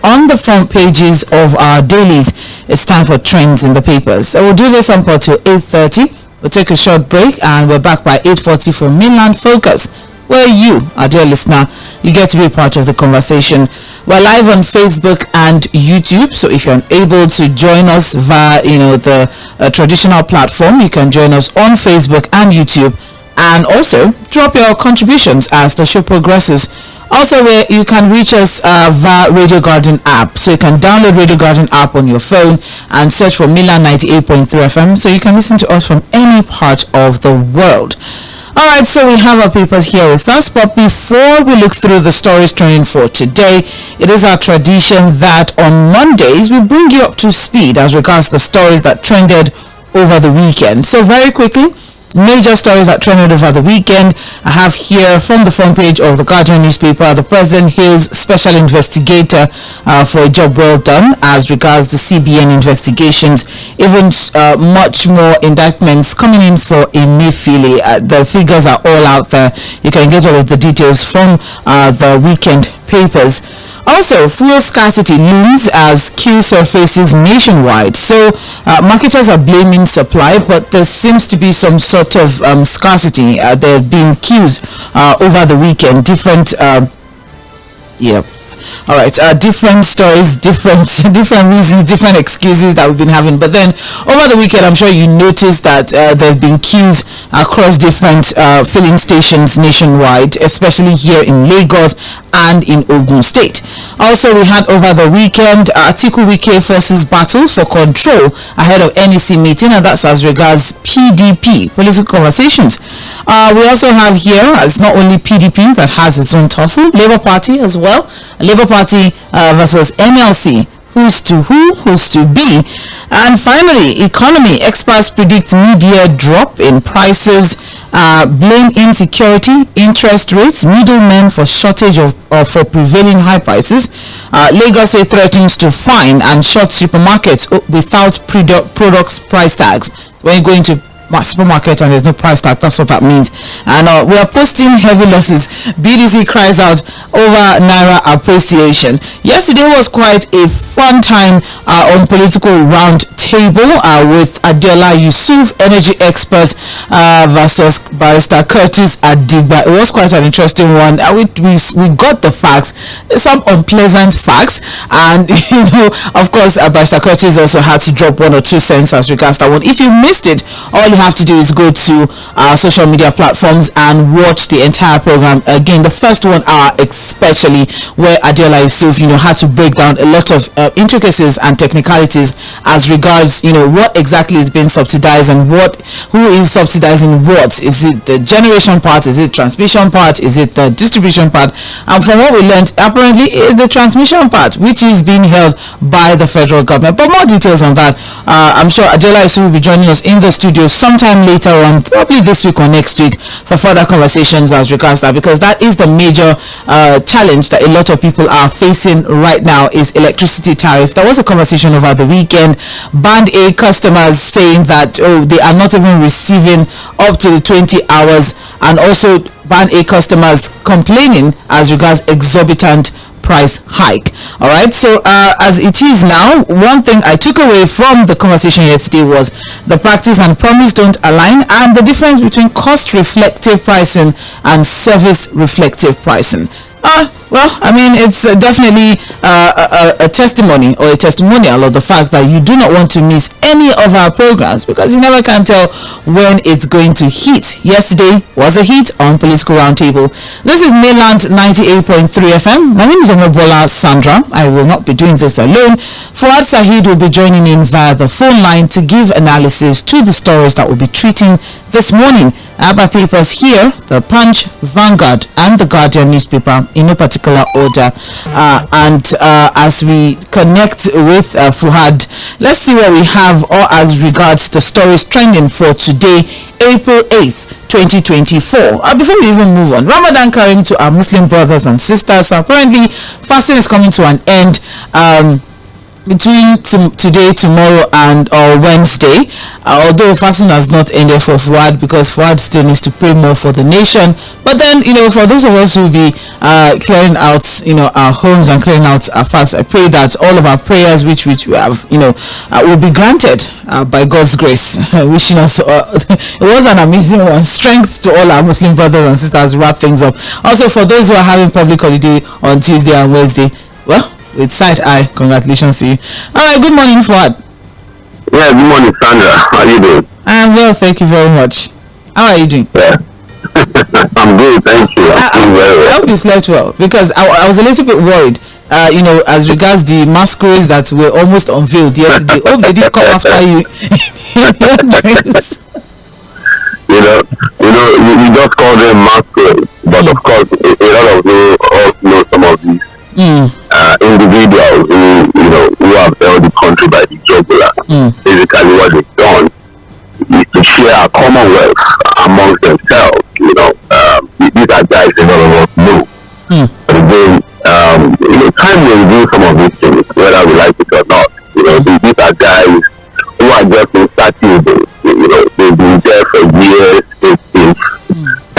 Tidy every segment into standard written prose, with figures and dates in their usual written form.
on the front pages of our dailies. It's time for trends in the papers. So we'll do this until 8:30. We'll take a short break and we're back by 8:40 for Mainland Focus, where you, our dear listener, you get to be part of the conversation. We're live on Facebook and YouTube, so if you're unable to join us via, the traditional platform, you can join us on Facebook and YouTube, and also drop your contributions as the show progresses. Also, where you can reach us via Radio Garden app, so you can download Radio Garden app on your phone and search for Milan 98.3 FM, so you can listen to us from any part of the world. Alright, so we have our papers here with us, but before we look through the stories trending for today, it is our tradition that on Mondays we bring you up to speed as regards the stories that trended over the weekend. So very quickly, major stories that trended over the weekend. I have here from the front page of the Guardian newspaper, the president hails special investigator for a job well done as regards the CBN investigations. Even much more indictments coming in for Emefiele. The figures are all out there. You can get all of the details from the weekend papers. Also, fuel scarcity looms as queue surfaces nationwide. So, marketers are blaming supply, but there seems to be some sort of scarcity. There have been queues over the weekend. Different stories, different reasons, different excuses that we've been having. But then over the weekend, I'm sure you noticed that there have been queues across different filling stations nationwide, especially here in Lagos and in Ogun State. Also, we had over the weekend Atiku forces battles for control ahead of NEC meeting, and that's as regards PDP, political conversations. We also have here, as not only PDP that has its own tussle, Labour Party as well. Labour Party versus NLC. Who's to who, who's to be. And finally, economy. Experts predict mid-year drop in prices, blame insecurity, interest rates, middlemen for shortage of for prevailing high prices. Lagos State threatens to fine and shut supermarkets without products price tags. When you go into supermarket and there's no price tag, that's what that means. And we are posting heavy losses. BDC cries out over Naira appreciation. Yesterday was quite a fun time on political round table with Adeola Yusuf, energy experts versus Barrister Curtis Adigba. It was quite an interesting one. We got the facts, some unpleasant facts, and of course Barrister Curtis also had to drop 1 or 2 cents as regards that one. If you missed it, all you have to do is go to our social media platforms and watch the entire program again. The first 1 hour especially, where Adeola Yusuf had to break down a lot of intricacies and technicalities as regards what exactly is being subsidized and who is subsidizing what. Is it the generation part? Is it transmission part? Is it the distribution part? And from what we learned, apparently it is the transmission part which is being held by the federal government. But more details on that, I'm sure Adeola Yusuf will be joining us in the studio sometime later on, probably this week or next week, for further conversations as regards that, because that is the major challenge that a lot of people are facing right now, is electricity tariff. There was a conversation over the weekend, Band A customers saying that they are not even receiving up to the 20 hours, and also Band A customers complaining as regards exorbitant price hike. All right, so as it is now, one thing I took away from the conversation yesterday was the practice and promise don't align, and the difference between cost reflective pricing and service reflective pricing. Well, I mean, it's definitely a testimony or a testimonial of the fact that you do not want to miss any of our programs, because you never can tell when it's going to hit. Yesterday was a hit on Political Roundtable. This is Mainland 98.3 FM. My name is Omobola Sandra. I will not be doing this alone. Fuad Sahid will be joining in via the phone line to give analysis to the stories that we'll be treating this morning. I have my papers here, the Punch, Vanguard and the Guardian newspaper in no particular order. As we connect with Fuad, let's see what we have or as regards the stories trending for today, April 8th. 2024. Before we even move on, Ramadan Kareem to our Muslim brothers and sisters. So apparently fasting is coming to an end. between today, tomorrow, and Wednesday. Although fasting has not ended for Fuad, because Fuad still needs to pray more for the nation. But then, for those of us who will be clearing out, our homes and clearing out our fast, I pray that all of our prayers, which we have, will be granted by God's grace. Wishing us, it was an amazing one. Strength to all our Muslim brothers and sisters. Wrap things up. Also, for those who are having public holiday on Tuesday and Wednesday, well, with side eye, congratulations to you. All right, good morning, Fuad. Yeah, good morning, Sandra. How are you doing? I'm well, thank you very much. How are you doing? Yeah. I'm good, thank you. I'm very well. I hope you slept well, because I was a little bit worried, as regards the masquerades that were almost unveiled yesterday. Hope they didn't come after you. You just call them masquerades, but of course, a lot of you all know some of these individuals who have held the country by the jugular. Basically, what they've done is to share a commonwealth amongst themselves. These are guys a lot of us know. But again, time will do some of these things, whether we like it or not. These are guys who are just insatiable. They've been there for years. They've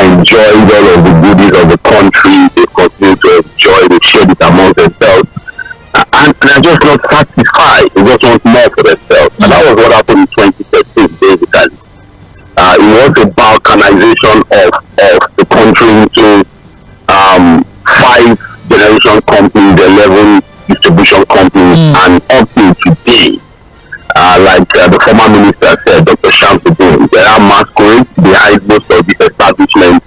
enjoyed all of the goodies of the country. They continue to enjoy. They share it among themselves, and they're just not satisfied. They just want more for themselves. And that was what happened in 2013, basically. It was a balkanization of the country into 5 generation companies, 11 distribution companies, and up to today, like the former minister said, Dr. Shamsuddin, there are masquerades behind most of these establishments.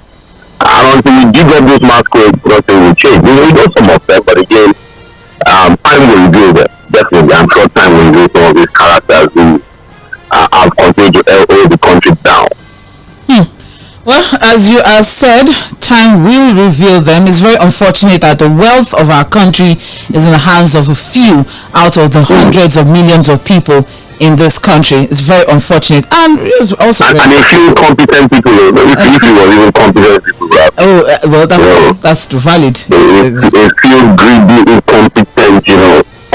And until we dig up those masquerades, nothing will change. We know some of them, but again, time will reveal them. Definitely, I'm sure time will reveal some of these characters who have continued to hold the country down. Well, as you have said, time will reveal them. It's very unfortunate that the wealth of our country is in the hands of a few out of the hundreds of millions of people in this country. It's very unfortunate, and it's also and a few competent people. If you were even competent people, well, that's valid. A few greedy, incompetent,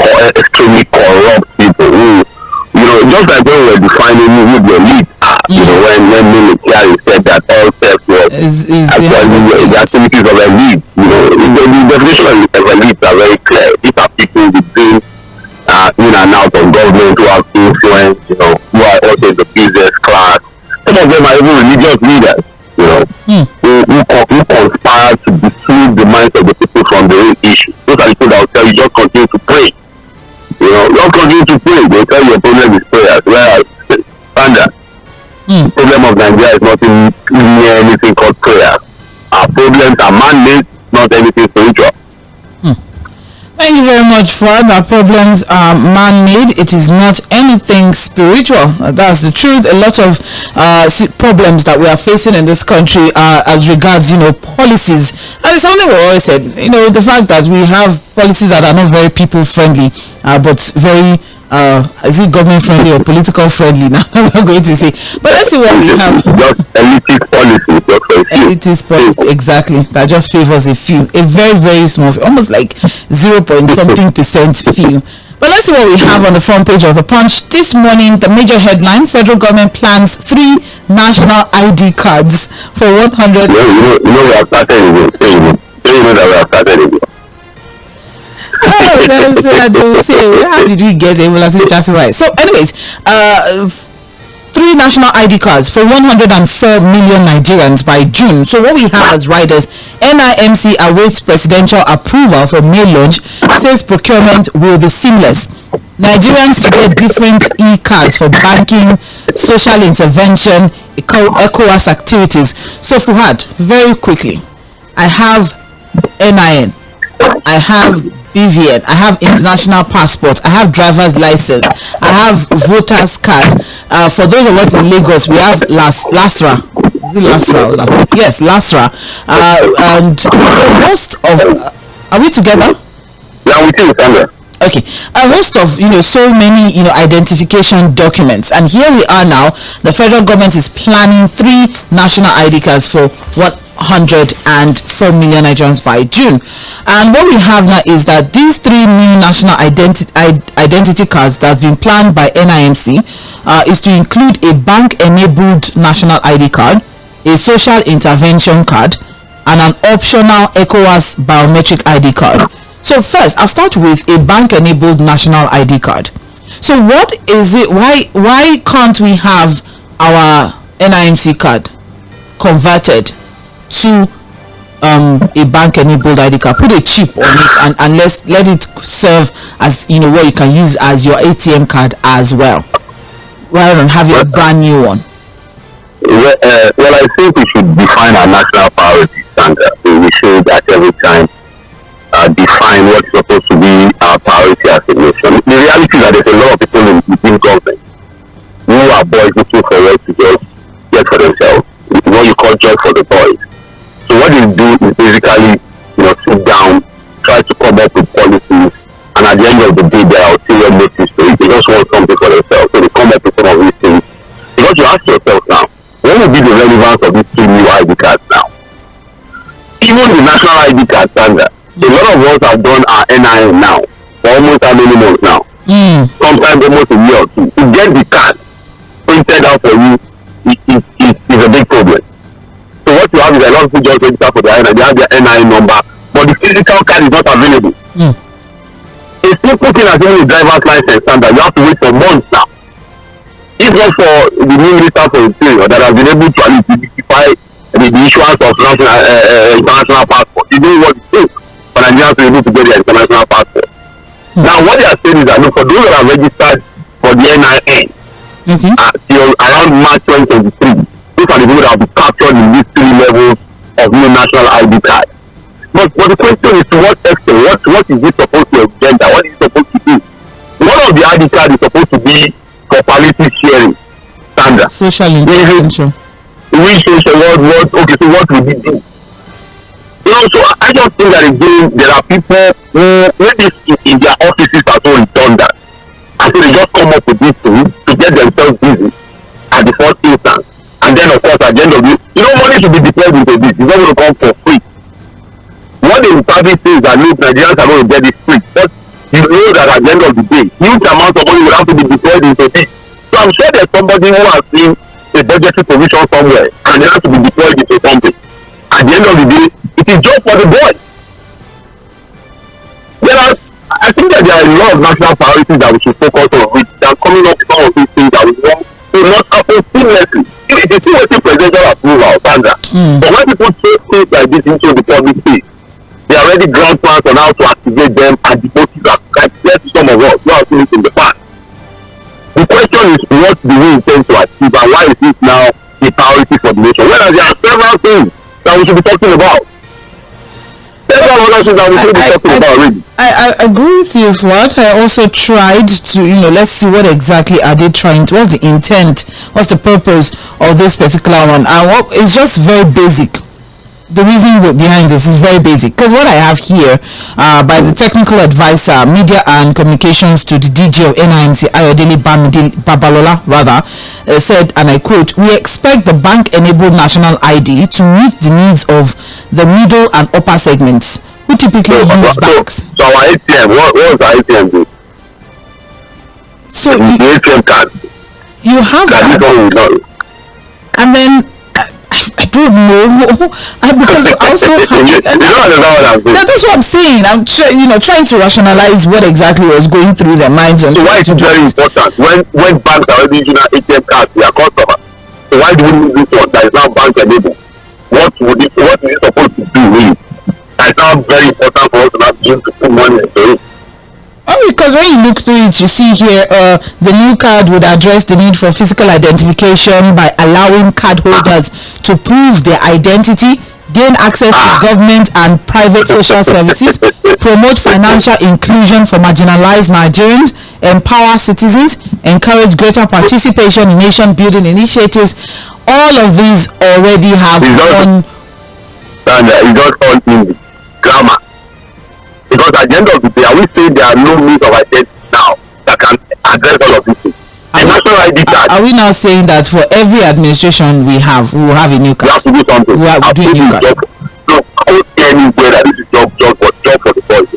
or extremely corrupt people who, just like when we were defining who the elite are. When military said that all theft was actually the activities of elite. The definition of elite are very clear. These are people within in and out of government who have influence, who are also in the business class. Some of them are even religious leaders, who conspire to deceive the minds of the people from the real issue. Those are the people that will tell you just continue to pray. Just continue to pray. They'll tell you your problem is prayers. Whereas, the problem of Nigeria is not near anything called prayer. Our problems are man-made, not anything spiritual. Thank you very much, Fred. Our problems are man-made. It is not anything spiritual. That's the truth. A lot of problems that we are facing in this country as regards, policies. And it's something we always said, the fact that we have policies that are not very people-friendly, but very is it government friendly or political friendly? Now we're going to say, but let's see what we have. Just elitist policy, elitist policy, exactly. That just favors a few, a very, very small, almost like 0.something% few. But let's see what we have on the front page of the Punch this morning. The major headline: federal government plans 3 national ID cards for 100. We have started. That we have started. They will say, how did we get able to? So anyways, 3 national ID cards for 104 million Nigerians by June. So what we have as riders: NIMC awaits presidential approval for May launch, says procurement will be seamless. Nigerians to get different e-cards for banking, social intervention, ECOWAS activities. So Fuhad, very quickly, I have NIN, I have BVN, I have international passport, I have driver's license, I have voter's card. For those of us in Lagos, we have LASRA. Is it LASRA or LASRA? Yes, LASRA. And most of, are we together? Yeah, we together. Okay, a host of so many identification documents, and here we are now. The federal government is planning 3 national ID cards for 104 million Nigerians by June. And what we have now is that these 3 new national identity cards that's been planned by NIMC is to include a bank-enabled national ID card, a social intervention card, and an optional ECOWAS biometric ID card. So first, I'll start with a bank-enabled national ID card. So what is it? Why can't we have our NIMC card converted to a bank-enabled ID card? Put a chip on it and let it serve as, you know, what you can use as your ATM card as well, rather than having a brand new one. Well, I think we should define our national priority standard. We should at every time define what's supposed to be our priority as a nation. The reality is that there's a lot of people in government who are boys looking for ways to just get for themselves. It's what you call job for the boys. So what they do is basically, you know, sit down, try to come up with policies, and at the end of the day, there are ulterior motives to it. They just want something for themselves, so they come up with some of these things. Because you ask yourself now, what will be the relevance of these 3 new ID cards now? Even the national ID card standard, a lot of us have done our NIN now for almost how many months now? Sometimes almost a year or two. To get the card printed out for you is a big problem. So what you have is a lot of people just register for their NIN, they have their NIN number, but the physical card is not available. A simple thing as even a driver's license standard, you have to wait for months now. If not for the new minister for interior that has been able to identify the issuance of international passport, you know what it takes for Nigerians to be able to get their international passport. Now what they are saying is that, look, for those that are registered for the NIN till around March 2023, these are the people that will be captured in these 3 levels of new national ID card. But the question is, to what extent, what is it supposed to agenda? What is it supposed to do? One of the ID card is supposed to be for palliative sharing standard. Social intervention. Okay, so what will we do? You know, so I just think that again, there are people who maybe in their offices are so redundant, and so they just come up with these things to get themselves busy at the first instance, and then of course at the end of it, you know, money should be deployed into this. It's not going to come for free. What they will probably say is that, look, Nigerians are going to get this free, but you know that at the end of the day, huge amounts of money will have to be deployed into this. So I'm sure there's somebody who has seen a budgetary provision somewhere, and it has to be deployed into something. At the end of the day, it is just for the boy. I think that there are a lot of national priorities that we should focus on, which are coming up with some of these things that we want to not happen seamlessly. It is still waiting presidential approval, Sandra. But when people take things like this into the public space, they are already ground plans on how to activate them, and the motives are quite clear to some of us who have seen it in the past. The question is, what do we intend to achieve, and why is this now a priority for the nation? Whereas there are several things that we should be talking about. Several other things that we should be talking about already. I agree with you, Fuad. I also tried to, you know, let's see what exactly are they trying to, what's the intent, what's the purpose of this particular one, and it's just very basic. The reason behind this is very basic, because what I have here by the technical advisor, media and communications to the DG of NIMC, Ayodele Babalola, said, and I quote, "We expect the bank-enabled national ID to meet the needs of the middle and upper segments who typically use banks." So our ATM, what was our ATM do? So the ATM card. You have that, and then I don't know, because I also that's what I'm saying. I'm trying to rationalize what exactly was going through their minds. So why is it very important when banks are already using our ATM cards to their customers? So why do we use this one that is now bank enabled? What is it supposed to do really? That is now very important for us to not be able to put money into it. Oh, because when you look through it, you see here the new card would address the need for physical identification by allowing cardholders to prove their identity, gain access to government and private social services, promote financial inclusion for marginalized Nigerians, empower citizens, encourage greater participation in nation-building initiatives. All of these already have one. And it's not all in grammar. Because at the end of the day, I will say there are no means of identity now that can address all of these things. A national ID card. Are we now saying that for every administration we will have a new card? We have to do something. We have to do a new card. So I would say anywhere that this is job for the boys.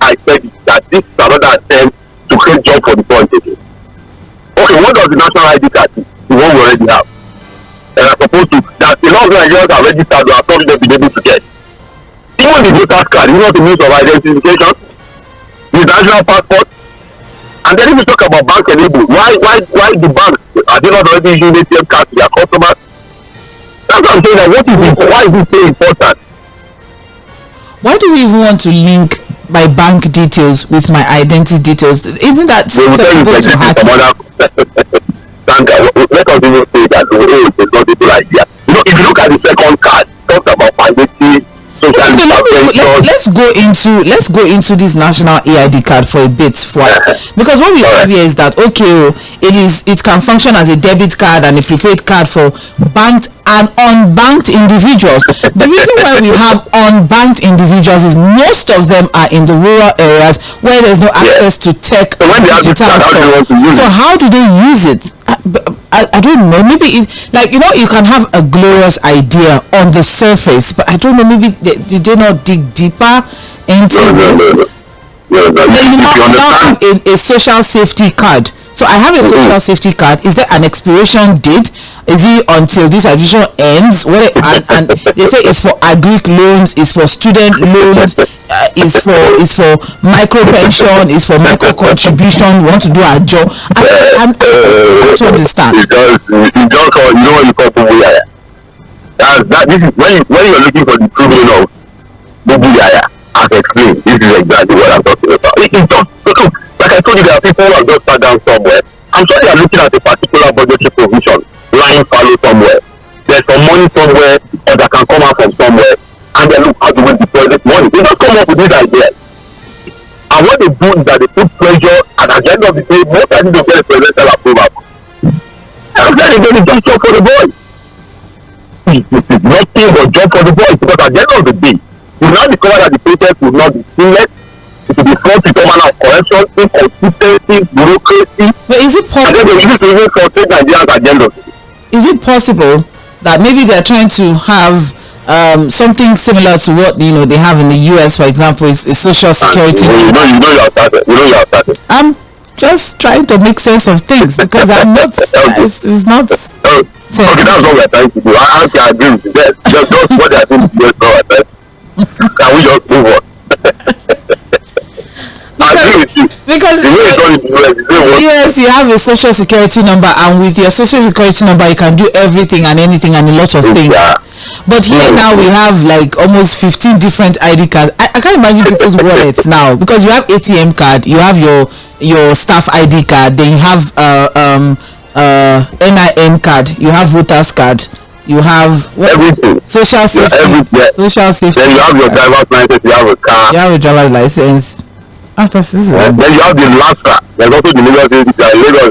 I said that this is another Nigerians are registered or have not been able to get. Even the voter's card is not a means of identification. The national passport. And then if you talk about bank enabled, why the banks are they not already using ATM cards to their customers? That's what I'm saying. That what is it? Why is it so important? Why do we even want to link my bank details with my identity details? Isn't that susceptible to hacking? Let us even say that the way it's not a good idea. You know, if you look at the second card, talk about privacy. So let's go into this national EID card for a bit, because what we have here is that it can function as a debit card and a prepaid card for banked and unbanked individuals. The reason why we have unbanked individuals is most of them are in the rural areas where there's no access to tech and digital stuff. So how do they use it? I don't know. Maybe you can have a glorious idea on the surface, but I don't know. Maybe did they not dig deeper into this? You now have a social safety card. So I have a social safety card. Is there an expiration date? Is it until this admission ends? And they say it's for agric loans, it's for student loans, it's for micro pension, it's for micro contribution. Want to do a job? I'm to understand. Because you know you call Bubuyaya. This is when you're looking for the proving of Bubuyaya. As explained, this is exactly what I'm talking about. It's just like I told you, there are people who have just sat down somewhere. I'm sure they are looking at a particular budgetary provision lying fallow somewhere. There's some money somewhere or that can come out from somewhere, and they look how do we deploy this money. They just come up with this idea. And what they do is that they put pressure, and at the end of the day, most likely they get a presidential approval. And then they get a job for the boys. It's nothing but job for the boys, because at the end of the day, we now discover that the process will not be seamless. It will be fraught with all manner of corruption, inconsistency, bureaucracy. But is it possible? And then they use to even frustrate Nigerians at the end of it. Is it possible that maybe they're trying to have something similar to what they have in the US, for example, is social security? You know you are started. I'm just trying to make sense of things because I'm not. It's not. Okay, that's what we're trying to do. I agree with you. Just what they are doing to do. Can we just move on? Because yes, you have a social security number, and with your social security number you can do everything and anything and a lot of things. But here now we have like almost 15 different ID cards. I can't imagine people's wallets now, because you have ATM card, you have your staff ID card, then you have NIN card, you have voters card, you have everything. Social safety. Social safety. Then you have your driver's license, you have a car. You have a driver's license. Then you have the LASRA. There's also the Lagos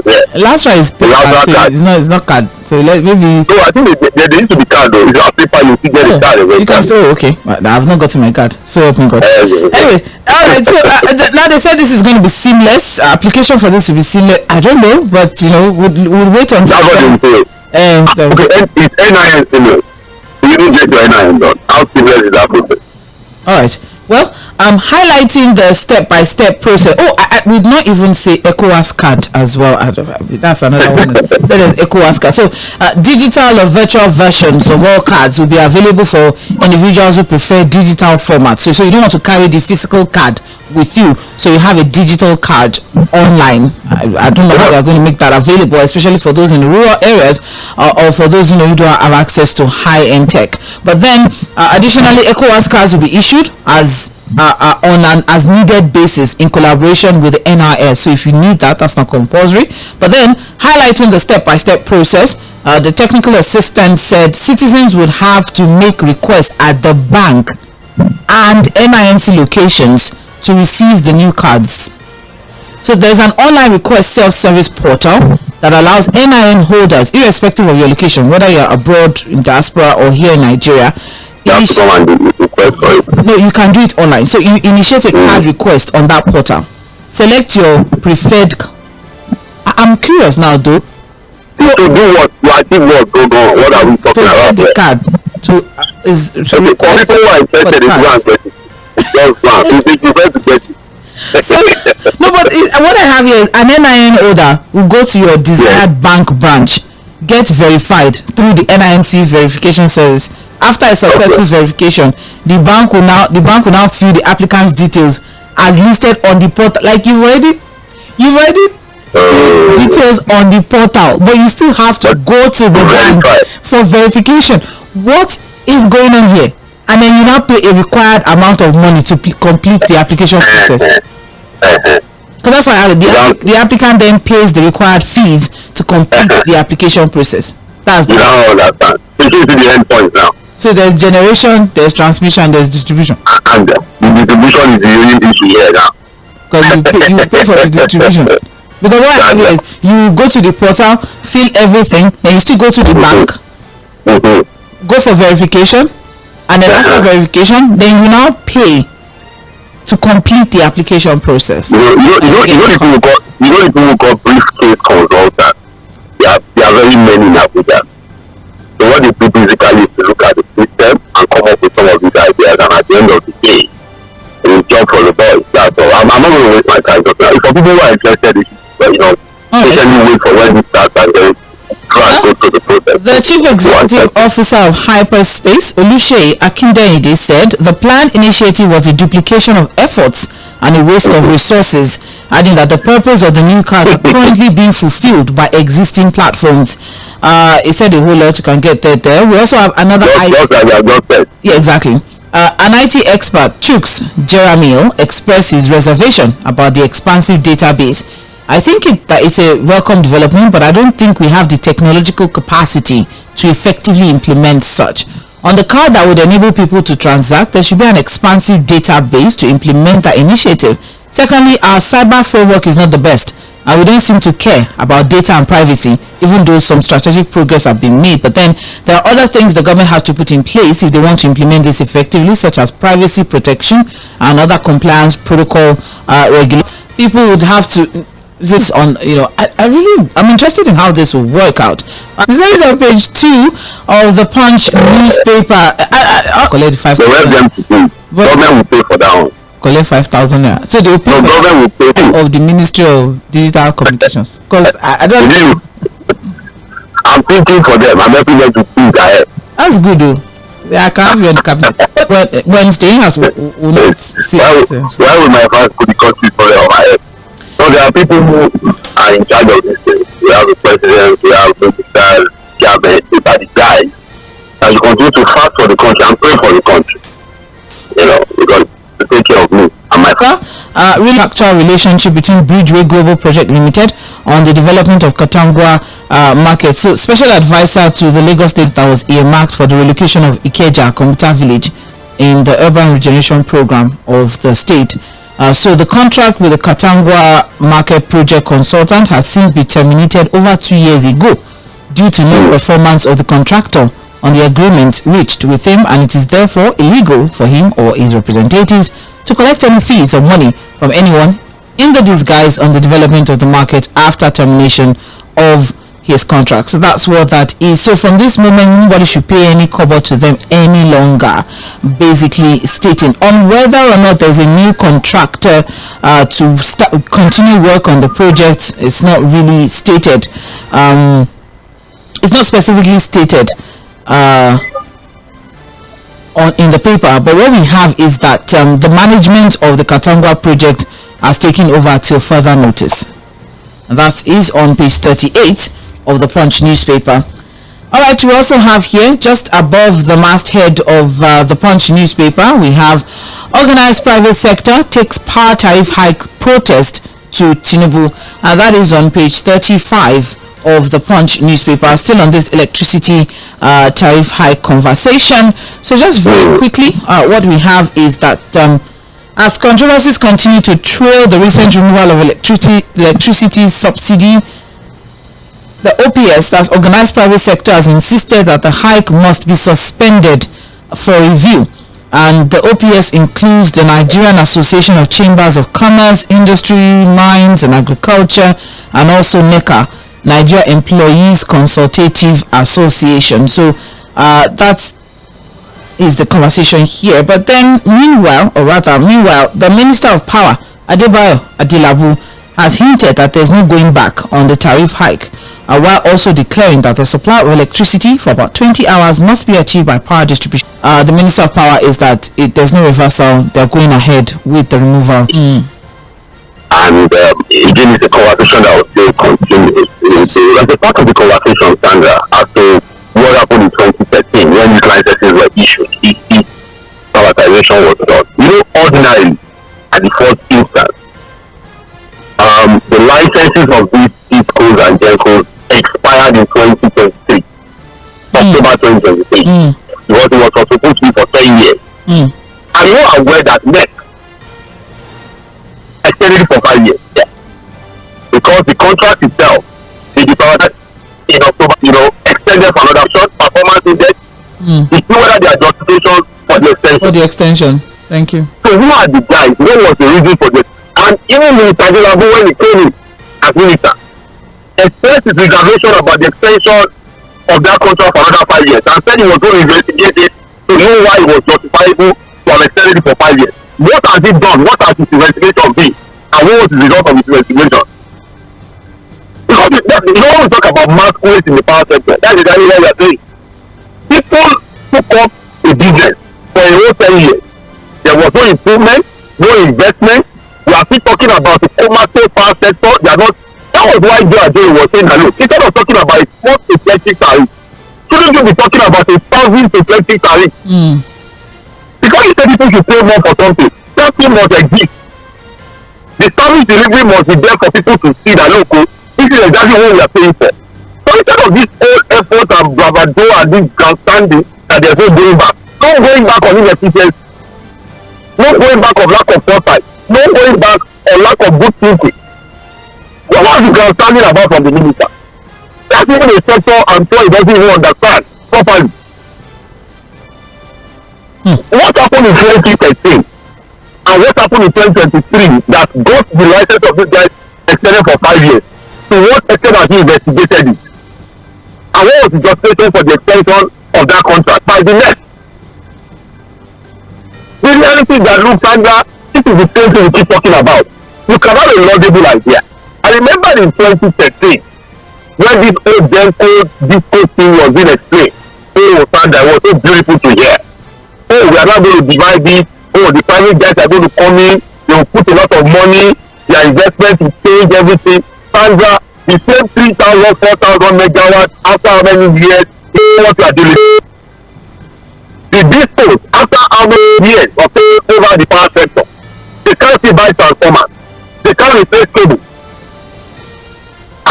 there. LASRA is paper, so it's not card. So maybe. So I think there used to be card though. If you have paper, you still get a card. You can still okay. I've not gotten my card. So open God. Anyway, alright. So now they said this is going to be seamless. Application for this will be seamless. I don't know, but we'll wait until. That's what they say. Okay, it's NIN seamless. You didn't get your NIN done. How seamless is that process? Alright. Well, I'm highlighting the step-by-step process. I would not even say ECOWAS card as well. That's another one. That is ECOWAS card. So, digital or virtual versions of all cards will be available for individuals who prefer digital format. So you don't want to carry the physical card with you. So you have a digital card online. I don't know how they're going to make that available, especially for those in the rural areas or for those who don't have access to high-end tech. But then, additionally, ECOWAS cards will be issued as on an as needed basis in collaboration with the NIS. So if you need that, that's not compulsory. But then, highlighting the step-by-step process, the technical assistant said citizens would have to make requests at the bank and NIMC locations to receive the new cards. So there's an online request self-service portal that allows NIN holders, irrespective of your location, whether you're abroad, in diaspora, or here in Nigeria. No, you can do it online. So you initiate a card request on that portal. Select your preferred. I'm curious now, though. So to do what? What are we talking about? The card. So request for the card. So no, but what I have here is an NIN holder will go to your desired bank branch. get verified through the NIMC verification service. After a successful verification, the bank will now fill the applicant's details as listed on the portal. Like you've already details on the portal, but you still have to go to the bank for verification. What is going on here? And then you now pay a required amount of money to complete the application process. Because that's why the applicant then pays the required fees to complete the application process. That's the understand. So to the end point now. So there's generation, there's transmission, there's distribution. And the distribution is the only issue here now. Because you pay for the distribution. Because what I mean is, you go to the portal, fill everything, then you still go to the bank, go for verification, and then after verification, then you now pay to complete the application process. You know the people who call briefcase consultants. There are very many in Abuja. So what they do basically is to look at the system and come up with some of these ideas, and at the end of the day, they jump for the boys. That's all. I'm not going to waste my time just now. If some people who are interested, they should, patiently wait for when it starts and then try and go through the process. The Chief Executive Officer of Hyperspace, Oluseyi Akindeyinde, said the planned initiative was a duplication of efforts and a waste of resources, adding that the purpose of the new cars are currently being fulfilled by existing platforms. He said a whole lot. You can get that there. We also have another yeah, exactly. An IT expert, Chuks Jeremiel, expressed his reservation about the expansive database. I think that it's a welcome development, but I don't think we have the technological capacity to effectively implement such. On the card that would enable people to transact, there should be an expansive database to implement that initiative. Secondly, our cyber framework is not the best, and we don't seem to care about data and privacy, even though some strategic progress have been made. But then there are other things the government has to put in place if they want to implement this effectively, such as privacy protection and other compliance protocol regulations. People would have to this on, I'm interested in how this will work out. This is on page 2 of the Punch newspaper. I'll collect 5,000. Government will pay for that one. Collect 5,000. So they will pay government will pay of the Ministry of Digital Communications. Because I don't know. I'm thinking for them. I'm helping them to think ahead. That's good though. I can have you on the cabinet. Wednesday has will not see it. Why will my father put the country for them on my head? So there are people who are in charge of these things. We have the president, we have ministers, cabinet, these are the guys that you continue to fight for the country and pray for the country. Because to take care of me and my family. Really actual relationship between Bridgeway Global Project Limited on the development of Katangwa market. So special advisor to the Lagos State that was earmarked for the relocation of Ikeja Commuter Village in the urban regeneration program of the state. So the contract with the Katangwa market project consultant has since been terminated over 2 years ago due to no performance of the contractor on the agreement reached with him, and it is therefore illegal for him or his representatives to collect any fees or money from anyone in the disguise on the development of the market after termination of his contract. So that's what that is. So from this moment, nobody should pay any kobo to them any longer, basically stating on whether or not there's a new contractor to continue work on the project. It's not really stated. It's not specifically stated in the paper, but what we have is that the management of the Katangwa project has taken over till further notice, and that is on page 38 of the Punch newspaper. Alright, we also have here, just above the masthead of the Punch newspaper, we have organized private sector takes power tariff hike protest to Tinubu, and that is on page 35 of the Punch newspaper, still on this electricity tariff hike conversation. So just very quickly, what we have is that as controversies continue to trail the recent removal of electricity subsidy, the OPS, that's Organized Private Sector, has insisted that the hike must be suspended for review. And the OPS includes the Nigerian Association of Chambers of Commerce, Industry, Mines and Agriculture, and also NECA, Nigeria Employees Consultative Association. So that is the conversation here. But then meanwhile, the Minister of Power, Adebayo Adilabu, has hinted that there's no going back on the tariff hike. while also declaring that the supply of electricity for about 20 hours must be achieved by power distribution. The Minister of Power is that there's no reversal. They're going ahead with the removal. And again, it's a conversation that will still continue. As a part of the conversation, Sandra, as to what happened in 2013 when these licenses were issued, if privatization was done. Ordinarily, at the first instance, the licenses of these ISCOs and GENCOs expired in 2023, October 2023. Because it was supposed to be for 10 years. And you are aware that next extended it for 5 years. Yeah. Because the contract itself, the department in October, extended for another short performance index. To see whether there are justifications for the extension. For the extension. Thank you. So who are the guys? What was the reason for this? And even Minister Tʀᴇ when he came in as minister, expressed his reservation about the extension of that contract for another 5 years and said he was going to investigate it to know why it was justifiable to have extended it for 5 years. What has he done? What has his investigation been? And what was the result of his investigation? Because when we talk about masquerades in the power sector, that's exactly what we are saying. People took up a business for a whole 10 years. There was no improvement, no investment. We are still talking about the commercial power sector. They are not. That was why Jᴏ was saying that look, instead of talking about a small electric tariff, shouldn't you be talking about a 1,000 electric tariff? Because you say people should pay more for something, that thing must exist. The service delivery must be there for people to see that look, this is exactly what we are paying for. So instead of this old effort and bravado and this grandstanding that there's no going back, no going back on inefficiency, no going back on lack of foresight, no going back on lack of good thinking. What was the grandstanding about from the minister? That's even a sector I'm sure he doesn't even understand properly. What happened in 2013 and what happened in 2023 that got the license of this guy extended for 5 years? To what extent has he investigated it? And what was the justification for the extension of that contract by the next? The reality that looks Sandra, this is the same thing we keep talking about. You can have a laudable idea. I remember in 2013 when this old GENCO disco thing was being explained. Oh, Sandra, it was so beautiful to hear. Oh, we are not going to divide this. Oh, the private guys are going to come in. They will put a lot of money. Their investment will change everything. Sandra, the same 3,000, 4,000 megawatts after how many years is what you are dealing with. The discos after how many years of taking over the power sector, they can't still buy transformers. They can't replace cable.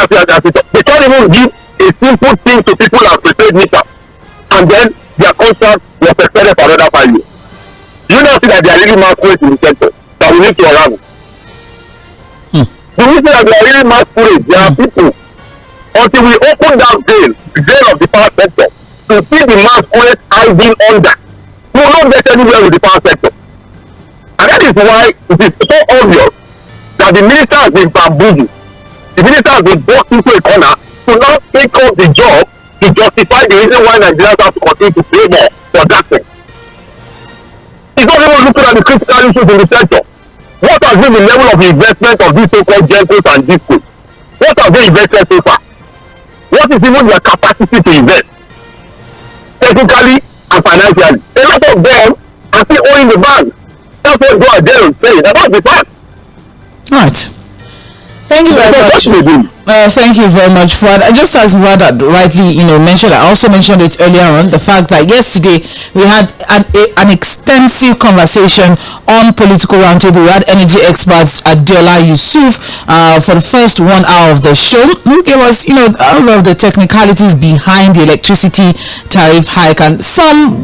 They can't even give a simple thing to people as prepaid meter. And then their contract was extended for another 5 years. You now see that they are really masquerades in the sector that we need to unravel. The reason that they are really masquerades, there are people, until we open that veil of the power sector, to see the masquerades hiding under, we will not get anywhere with the power sector. And that is why it is so obvious that the minister has been bamboozled. The minister has been boxed into a corner to now take up the job to justify the reason why Nigerians have to continue to pay more for that thing. He's not even looking at the critical issues in the sector. What has been the level of investment of these so-called GENCOs and DISCOs? What have they invested so far? What is even their capacity to invest? Technically and financially. A lot of them are still owing the bank. That's what Jᴏ is saying. That's the fact. Right. Thank you very much. Thank you very much, Fuad. Just as Fuad rightly, mentioned, I also mentioned it earlier on, the fact that yesterday we had an extensive conversation on political roundtable. We had energy experts Adeola Yusuf for the first 1 hour of the show, who gave us, all of the technicalities behind the electricity tariff hike and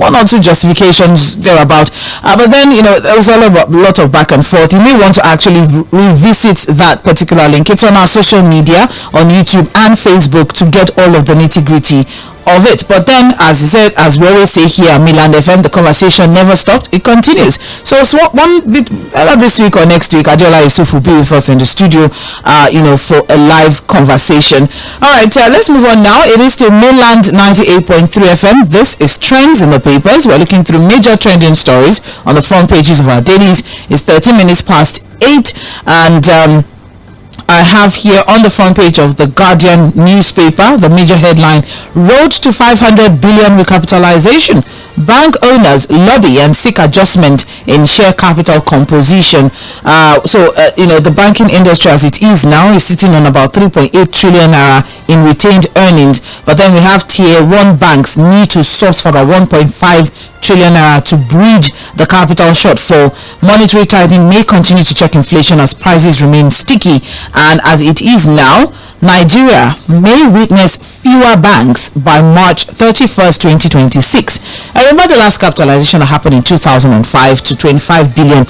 one or two justifications thereabout. But then, there was a lot of back and forth. You may want to actually revisit that particular link. It's on our social media, on YouTube and Facebook, to get all of the nitty-gritty of it. But then, as you said, as we always say here at Milan FM, the conversation never stopped, it continues. So one bit either this week or next week, Adeola Yusuf will be with us in the studio for a live conversation. All right, let's move on now. It is still Mainland 98.3 FM. This is Trends in the Papers. We're looking through major trending stories on the front pages of our dailies. It's 13 minutes past 8, and I have here on the front page of the Guardian newspaper, the major headline: Road to 500 billion recapitalization. Bank owners lobby and seek adjustment in share capital composition. The banking industry as it is now is sitting on about 3.8 trillion naira in retained earnings. But then we have tier 1 banks need to source for about 1.5 trillion naira to bridge the capital shortfall. Monetary tightening may continue to check inflation as prices remain sticky. And as it is now, Nigeria may witness fewer banks by March 31st, 2026. I remember the last capitalization that happened in 2005 to 25 billion,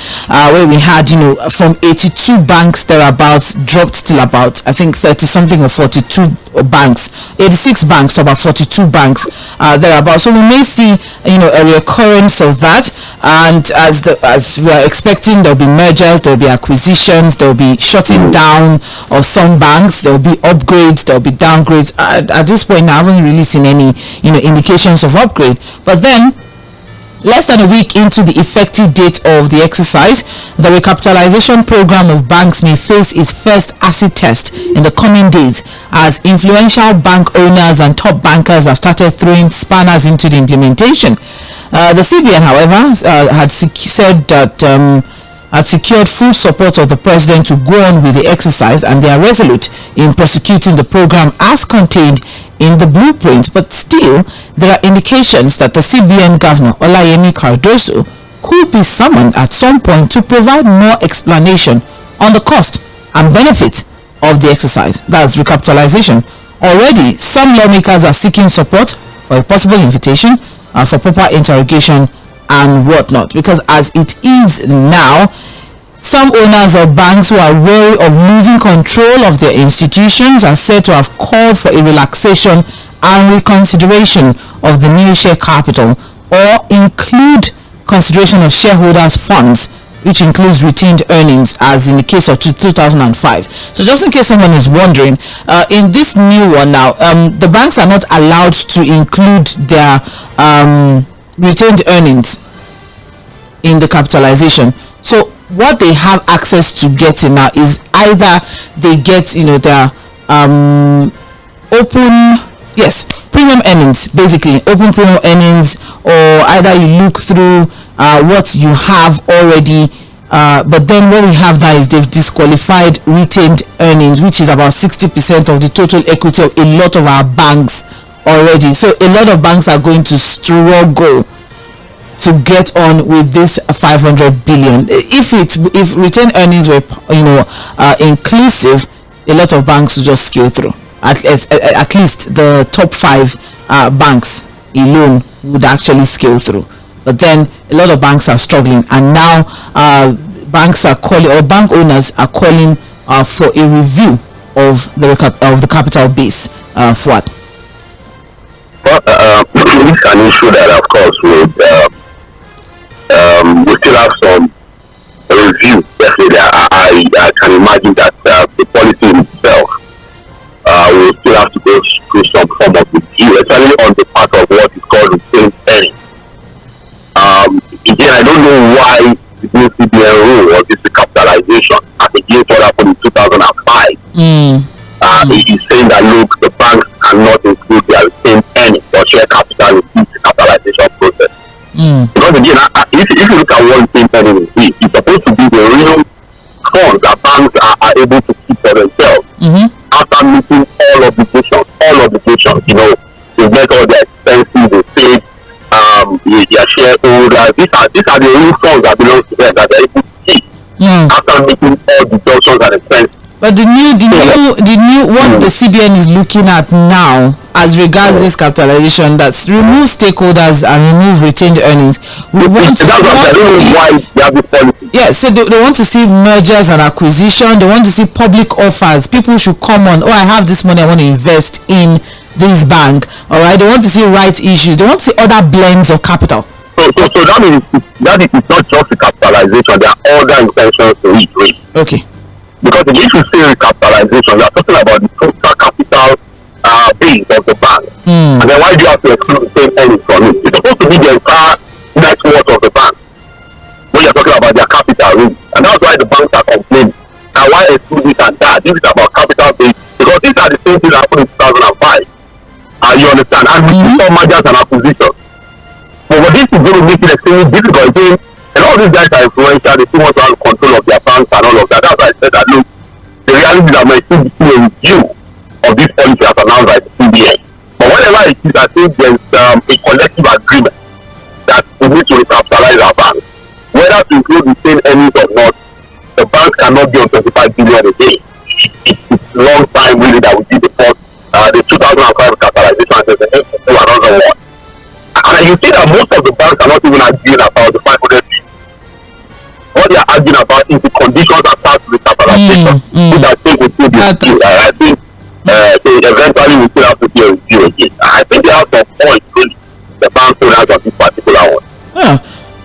where we had, from 82 banks thereabouts dropped till about, I think, 30 something or 42 banks, 86 banks to about 42 banks thereabouts. So we may see, a recurrence of that. And as we are expecting, there'll be mergers, there'll be acquisitions, there'll be shutting down of some banks, there'll be upgrades, there'll be downgrades. At this point, I haven't really seen any indications of upgrade. But then, less than a week into the effective date of the exercise, the recapitalization program of banks may face its first acid test in the coming days, as influential bank owners and top bankers have started throwing spanners into the implementation. The CBN, however, had said that had secured full support of the president to go on with the exercise, and they are resolute in prosecuting the program as contained in the blueprint. But still, there are indications that the CBN governor, Olayemi Cardoso, could be summoned at some point to provide more explanation on the cost and benefits of the exercise. That's recapitalization. Already, some lawmakers are seeking support for a possible invitation for proper interrogation and whatnot, because as it is now, some owners of banks who are wary of losing control of their institutions are said to have called for a relaxation and reconsideration of the new share capital, or include consideration of shareholders' funds, which includes retained earnings, as in the case of 2005. So just in case someone is wondering, in this new one now, the banks are not allowed to include their retained earnings in the capitalization. So what they have access to getting now is either they get their premium earnings, basically open premium earnings, or either you look through what you have already. But then what we have now is they've disqualified retained earnings, which is about 60% of the total equity of a lot of our banks already. So a lot of banks are going to struggle to get on with this 500 billion. If retained earnings were inclusive, a lot of banks would just scale through. At least the top 5 banks alone would actually scale through. But then a lot of banks are struggling, and now banks are calling, or bank owners are calling for a review of the capital base. For what? It's an issue that, of course, we still have some review. Definitely, I can imagine that the policy itself will still have to go through some form of review, especially on the part of what is called retained earnings. Again, I don't know why the new CBN rule was this recapitalization as against what happened in 2005. It is saying that, look, the banks cannot include their retained earnings or share capital in this capitalization process. Because again, if you look at what retained earnings is, it's supposed to be the real funds that banks are able to keep for themselves after meeting all obligations. To get all their expenses, they pay their shareholders. These are the real funds that belong to them that they're able to keep after meeting all deductions and expenses. But the new what the CBN is looking at now, as regards this capitalization, that's remove stakeholders and remove retained earnings. So they want to see mergers and acquisition. They want to see public offers. People should come on. Oh, I have this money, I want to invest in this bank. All right. They want to see rights issues. They want to see other blends of capital. So that means not just the capitalization. There are other intentions to it. Okay. Because if you say recapitalization, you are talking about the total capital base of the bank. And then why do you have to exclude the same earnings from it? It's supposed to be the entire net worth of the bank when you're talking about their capital rate. And that's why the banks are complaining that why exclude this and that? This is about capital base, because these are the same things that happened in 2005. You understand? And we saw mergers and acquisitions. But what this is going to make it extremely difficult again, and all these guys are influential, they still want to have control of their banks and all of that. That's why I said that, look, the reality is that my still be a review of this policy as announced by the CBN. But whenever it is, I think there's a collective agreement that we need to recapitalize our banks. Whether to include the same earnings or not, the banks cannot be on 25 billion a day. It's a long time really that we did the first, the 2005 capitalization, and there's an to another one. And you see that most of the banks are not even arguing about the 500 billion. What they are arguing about is the conditions attached to the capitalization, which I think will still be still. I think eventually we still have to be a review again. I think they have some points really, the bank owners of this particular one.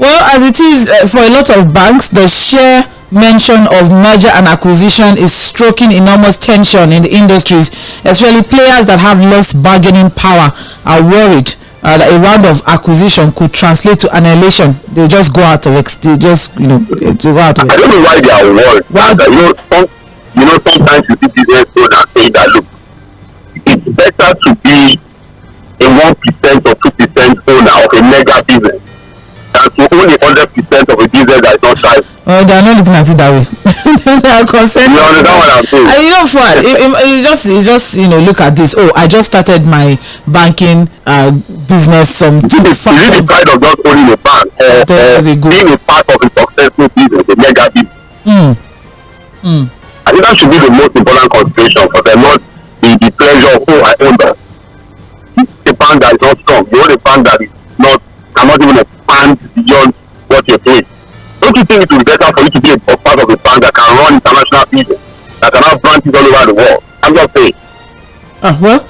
Well, as it is for a lot of banks, the sheer mention of merger and acquisition is stroking enormous tension in the industries, especially players that have less bargaining power are worried that a round of acquisition could translate to annihilation. They'll just go out of they just go out of I don't know why they are worried. Sometimes you see business owners say that, look, it's better to be a 1% or 2% owner of a mega business than to own 100% of a business that is not thriving. Oh, they are not looking at it that way. They are concerned. You understand what I'm saying? You just look at this. Oh, I just started my banking business Is it the pride of just owning a bank or being a part of a successful business, a mega business? I think that should be the most important consideration for them, not the pleasure of, I own that. A bank that is not strong. You own a bank that is cannot even expand beyond what you're doing. Don't you think it would be better for you to be a part of a bank that can run international business, that can have branches all over the world? I'm just saying. Well,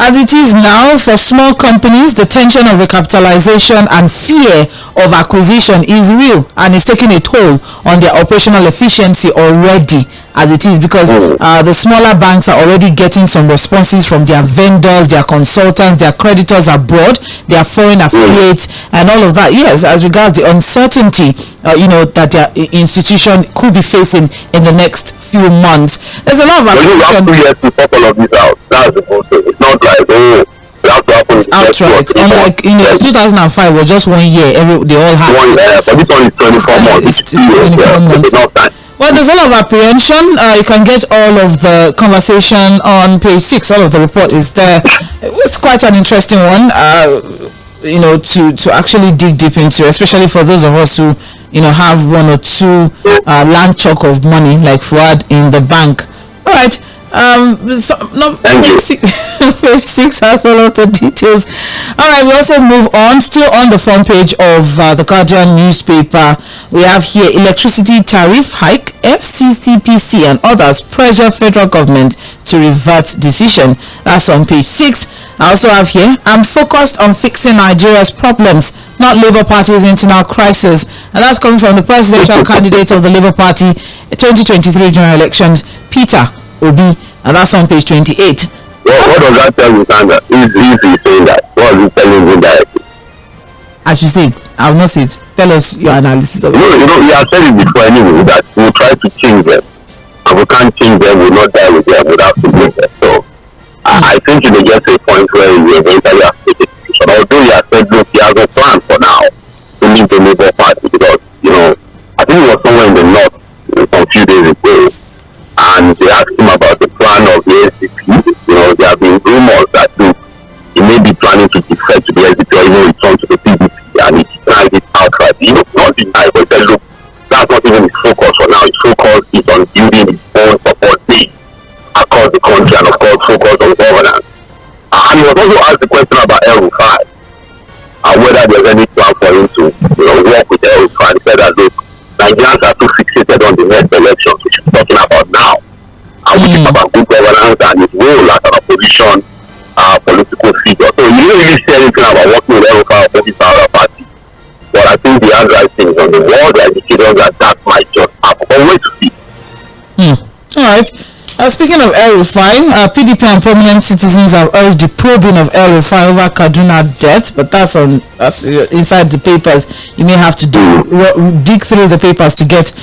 as it is now, for small companies, the tension of recapitalization and fear of acquisition is real and is taking a toll on their operational efficiency already, as it is, because the smaller banks are already getting some responses from their vendors, their consultants, their creditors abroad, their foreign affiliates, and all of that. Yes, as regards the uncertainty, that their institution could be facing in the next few months. There's a lot of you have 2 years to sort all of this out. That's the whole thing. It's not like, you have to happen outright. Unlike 2005 was just 1 year. They all have 1 year, but this one is 24 months. It's 24 months. Well, there's a lot of apprehension. You can get all of the conversation on page 6. All of the report is there. It's quite an interesting one, to actually dig deep into, especially for those of us who, have 1 or 2 land chunk of money like Fuad in the bank. All right. Page 6 has all of the details. All right, we also move on. Still on the front page of the Guardian newspaper, we have here electricity tariff hike, FCCPC and others pressure federal government to revert decision. That's on page 6. I also have here, I'm focused on fixing Nigeria's problems, not Labour Party's internal crisis. And that's coming from the presidential candidate of the Labour Party 2023 general elections, Peter Obi, and that's on page 28. What does that tell you, Sandra? Is he saying that? What is he telling you directly? I should say it. I will not say it. Tell us your analysis of it. You have said it before anyway, that we'll try to change them. And we can't change them, we'll not die with them, we'll have to change them. So, I think you may get to a point where you eventually have to take a decision. Although he has said, look, he has a plan for now to leave the Labour Party, because, I think it was somewhere in the north some few days ago, and they asked him about the plan of the SDP. There have been rumors that, look, he may be planning to defect to the SDP or even return to the PDP, and he denied it outright. Not denied, but he said, look, that's not even his focus for now. His focus is on building his own support base across the country, and of course focus on governance. And he was also asked the question about El-Rufai, and whether there's any plan for him to work with El-Rufai. He said that, look, Nigerians are too fixated on the next elections, which he's talking about now, and which is about good governance and his role as an opposition political figure. So he didn't really say anything about working with El-Rufai or opposite our party. But I think the handwriting on the wall, the indicators that might just happen. But wait to see. All right. Speaking of El-Rufai, PDP and prominent citizens have urged the probing of El-Rufai over Kaduna debt, but that's inside the papers. You may have to dig through the papers to get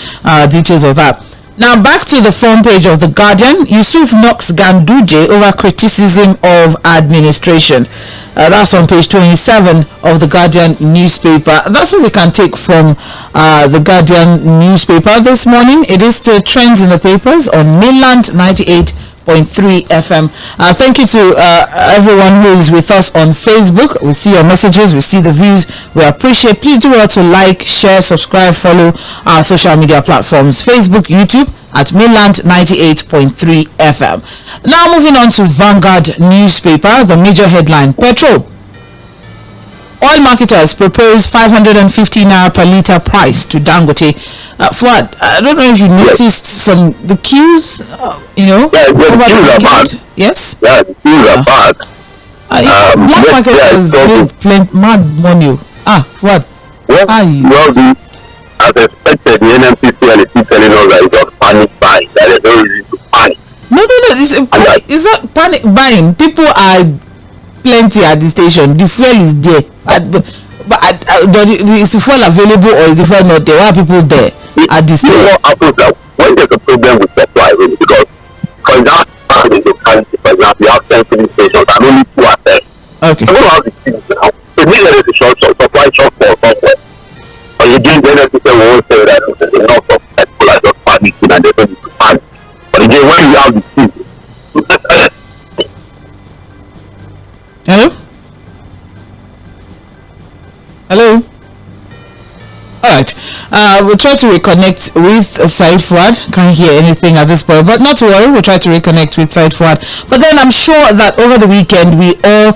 details of that. Now back to the front page of The Guardian. Yusuf knocks Ganduje over criticism of administration. That's on page 27 of The Guardian newspaper. That's what we can take from The Guardian newspaper this morning. It is the trends in the papers on Mainland 98.3 FM. Thank you to everyone who is with us on Facebook. We see your messages, we see the views, we appreciate. Please do well to like, share, subscribe, follow our social media platforms, Facebook, YouTube at Mainland 98.3 FM. Now moving on to Vanguard newspaper, the major headline: petrol. Oil marketers propose 550 naira per litre price to Dangote. Fuad, I don't know if you noticed the queues, Yeah, the queues are bad. Yes? Yeah, the queues are bad. Black marketers made plenty mad money. Fuad. Well, as expected, the NMPC is telling us that it's just panic buying, that there's no reason to panic. No, it's not panic buying. People are plenty at the station. The fuel is there. But is the fuel available or is the fuel not there? Why are people there at the station? What happens now when there's a problem with supply, really? Because for example, in locality, for example, you have 10 filling stations and only 2 are there. Okay. You don't have the things now. So maybe there is a supply shortfall somewhere. But again, the NMPC will always say that there's enough of people are just panicking and they don't need to panic. But again, when you have the things, Hello? Alright. We'll try to reconnect with Said Fuad. Can't hear anything at this point. But not to worry, we'll try to reconnect with Said Fuad. But then I'm sure that over the weekend we all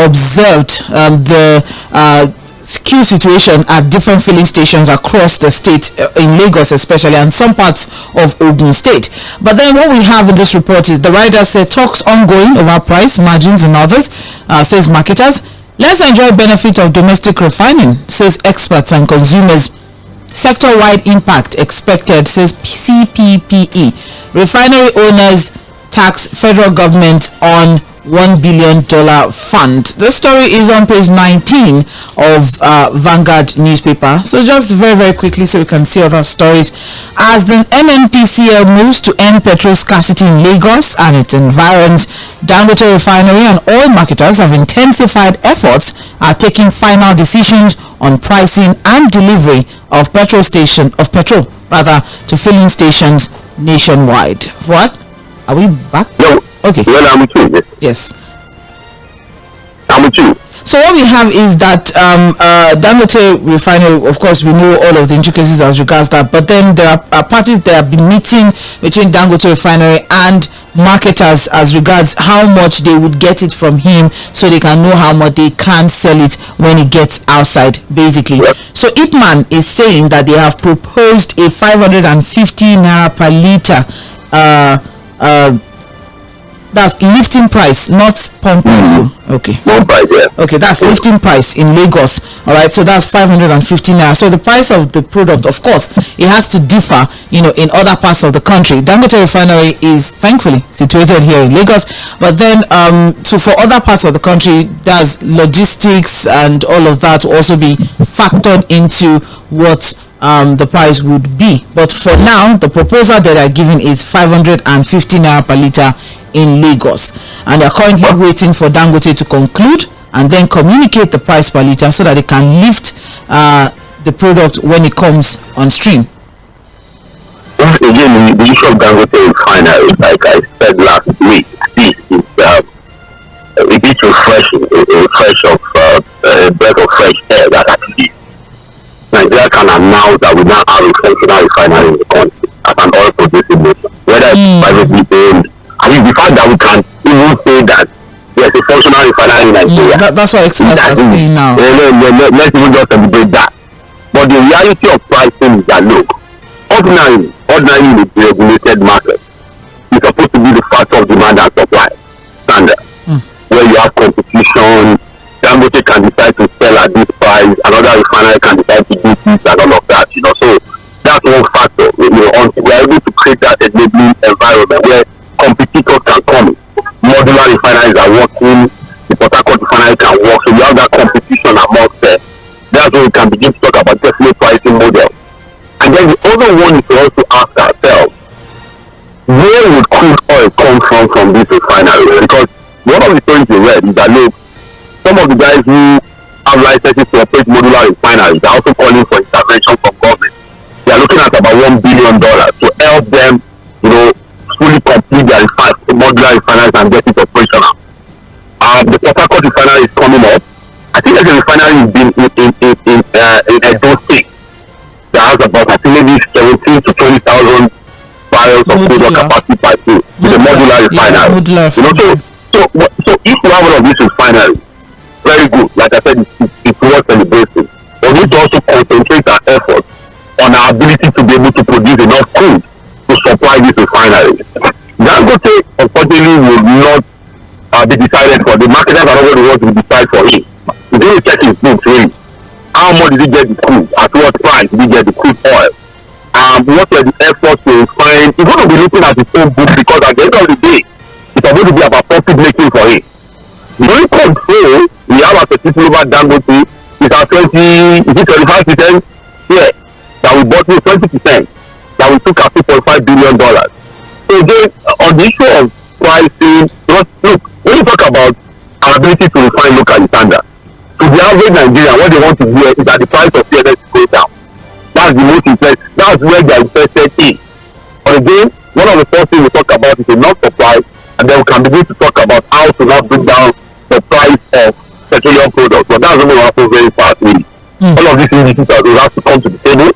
observed the queue situation at different filling stations across the state, in Lagos especially, and some parts of Ogun State. But then what we have in this report is the writer said talks ongoing over price margins and others, says marketers. Let's enjoy benefit of domestic refining, says experts and consumers. Sector-wide impact expected, says CPPE. Refinery owners tax federal government on $1 billion fund. The story is on page 19 of Vanguard newspaper. So just very, very quickly so we can see other stories. As the NNPCL moves to end petrol scarcity in Lagos and its environs, Dangote Refinery and oil marketers have intensified efforts at taking final decisions on pricing and delivery of petrol to filling stations nationwide. What? Are we back? No. Okay. Well, I'm with you. Yes. I'm with you. So what we have is that Dangote Refinery, of course, we know all of the intricacies as regards that, but then there are parties that have been meeting between Dangote Refinery and marketers as regards how much they would get it from him, so they can know how much they can sell it when it gets outside, basically. Yep. So Ipman is saying that they have proposed a 550 naira per litre that's lifting price, not pump price. Okay. Okay, that's lifting price in Lagos. All right, so that's 550 naira. So the price of the product, of course, it has to differ, in other parts of the country. Dangote Refinery is thankfully situated here in Lagos, but then so for other parts of the country, there's logistics and all of that to also be factored into what the price would be. But for now, the proposal that are given is 550 naira per litre in Lagos, and they're currently waiting for Dangote to conclude and then communicate the price per litre so that they can lift the product when it comes on stream. Again, the issue of Dangote Refinery, like I said last week, this is a bit refreshing, a breath of fresh air that actually Nigeria can announce that we now have a functional refinery in the country as an oil producing nation, whether it's privately owned. I mean, the fact that we can even say that there's a functional refinery in Nigeria. That's what experts are saying now. Let's even just celebrate that. But the reality of pricing is that, look, ordinarily in a deregulated market, it's supposed to be the factor of demand and supply standard, where you have competition. Dangote can decide to sell at this price, another refinery can decide to do this and all of that, So that's one factor. Until we are able to create that enabling environment where competitors can come in. Modular refineries are working, the Port Harcourt refinery can work, so we have that competition amongst them. That's when we can begin to talk about definite pricing model. And then the other one is to also ask ourselves, come from this refinery? Because one of the stories we read is that look, some of the guys who have licenses to operate modular refineries are also calling for intervention from government. They are looking at about $1 billion to help them, fully complete their modular refineries and get it operational. The Port Harcourt refinery is coming up. I think there's a refinery in Edo State that has about, I think, maybe 17 to 20,000 barrels of crude oil capacity per day. It's a modular refinery. So if you have one of these refineries, very good. Like I said, it's worth celebrating. But we need to also concentrate our efforts on our ability to be able to produce enough crude to supply these refineries. Dangote, unfortunately, will not be decided for. The marketers are not going to want to decide for him. He's going to check his books, really. How much did he get the crude? At what price did he get the crude oil? What were the efforts to refine? He's going to be looking at his own books, because at the end of the day, it's going to be about profit making for him. The only control we have as a people over Dangote is our 25%? Yeah, that we bought with 20%, that we took at $2.5 billion. So again, on the issue of pricing, look, when you talk about our ability to refine local standards, to the average Nigerian, what they want to hear is that the price of CNS is going down. That's the most interesting. That's where they are interested in. But again, one of the first things we talk about is enough supply, and then we can begin to talk about how to not bring down the price of petroleum products. But that's not going to happen very fast, really. All of these indicators will have to come to the table.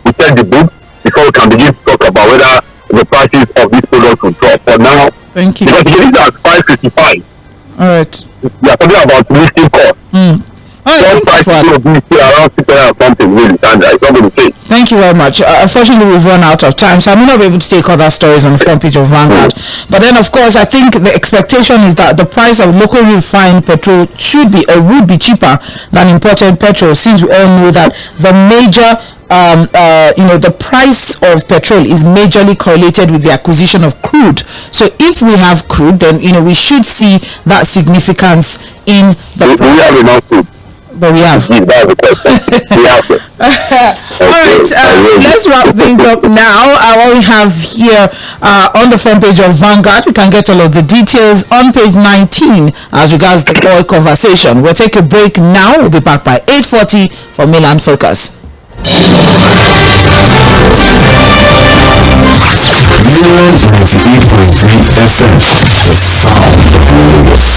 We check the books before we can begin to talk about whether the prices of these products will drop. For now, thank you. Because it is at 555. All right. We are talking about lifting costs. All right, price will be still around 600 or something, really, standard. It's not going to change. Thank you very much. Unfortunately, we've run out of time, so I may not be able to take other stories on the front page of Vanguard. But then, of course, I think the expectation is that the price of locally refined petrol should be or would be cheaper than imported petrol, since we all know that the major the price of petrol is majorly correlated with the acquisition of crude. So if we have crude, then we should see that significance in the price. We have enough crude. But we have. That's the question. We have it. All right, let's wrap things up now. What we have here on the front page of Vanguard, we can get all of the details on page 19 as regards the oil conversation. We'll take a break now. We'll be back by 8:40 for Mainland Focus. Mainland 98.3 FM, the sound of Lagos.